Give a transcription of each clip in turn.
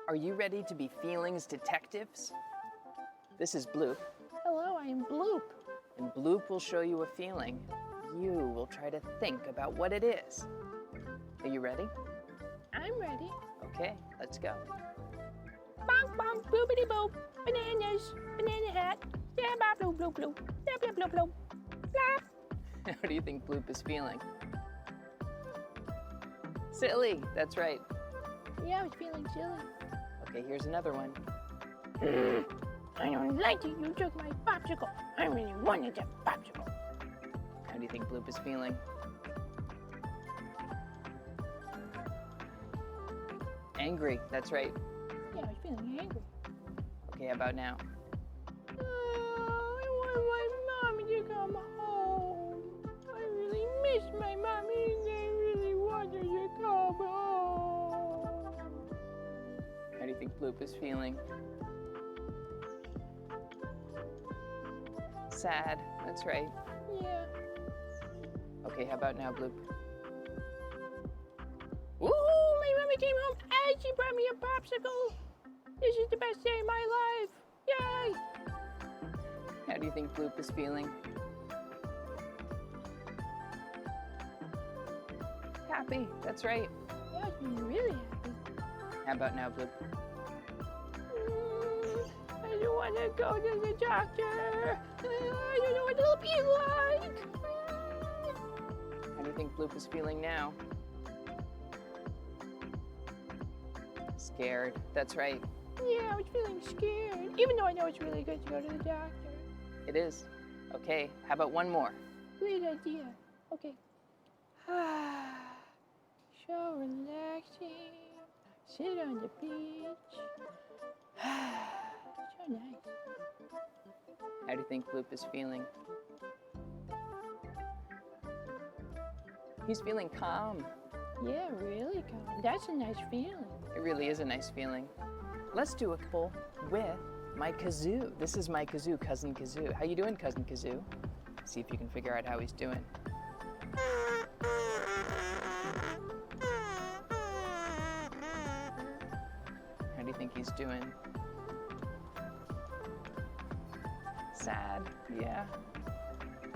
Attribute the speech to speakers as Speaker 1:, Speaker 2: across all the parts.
Speaker 1: Are you ready to be feelings detectives? This is Bloop,
Speaker 2: Hello, I am Bloop.
Speaker 1: and Bloop will show you a feeling. You will try to think about what it is. Are you ready?
Speaker 2: I'm ready.
Speaker 1: Okay, let's go.
Speaker 2: Bonk, bonk, boopity boop. Bananas, banana hat. Yeah, blah, bloop, bloop, bloop. Blah, blah, bloop, bloop. Blah.
Speaker 1: How do you think Bloop is feeling? Silly, that's right.
Speaker 2: Yeah, I was feeling silly.
Speaker 1: Okay, here's another one.
Speaker 2: I don't like it. You took my popsicle. I really wanted that popsicle.
Speaker 1: How do you think Bloop is feeling? Angry, that's right.
Speaker 2: Yeah, I was feeling angry.
Speaker 1: Okay, how about now?
Speaker 2: I want my mommy to come home. I really miss my mommy and I really want her to come home.
Speaker 1: How do you think Bloop is feeling? Sad, that's right.
Speaker 2: Yeah.
Speaker 1: Okay, how about now, Bloop?
Speaker 2: Woo! My mommy came home and she brought me a popsicle. This is the best day of my life. Yay!
Speaker 1: How do you think Bloop is feeling? Happy, that's right.
Speaker 2: Yeah, I'm really happy.
Speaker 1: How about now, Bloop?
Speaker 2: I don't want to go to the doctor. I don't know what it'll be like.
Speaker 1: How do you think Bloop is feeling now? Scared, that's right.
Speaker 2: Yeah, I was feeling scared, even though I know it's really good to go to the doctor.
Speaker 1: It is. Okay, how about one more?
Speaker 2: Great idea. Okay. So relaxing. Sit on the beach. So nice.
Speaker 1: How do you think Bloop is feeling? He's feeling calm.
Speaker 2: Yeah, really calm. That's a nice feeling.
Speaker 1: It really is a nice feeling. Let's do a pull with my kazoo. This is my kazoo, Cousin Kazoo. How you doing, Cousin Kazoo? See if you can figure out how he's doing. How do you think he's doing? Sad, yeah.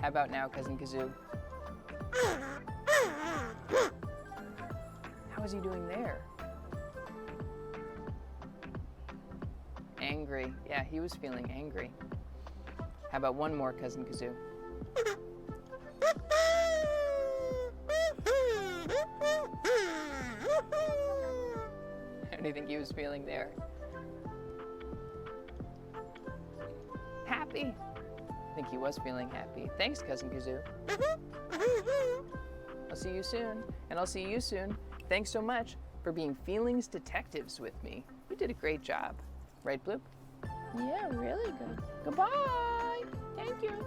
Speaker 1: How about now, Cousin Kazoo? How is he doing there? Angry. Yeah, he was feeling angry. How about one more, Cousin Kazoo? How do you think he was feeling there? Happy. I think he was feeling happy. Thanks, Cousin Kazoo. I'll see you soon, and I'll see you soon. Thanks so much for being feelings detectives with me. You did a great job. Right, Bloop?
Speaker 2: Yeah, really good. Goodbye. Thank you.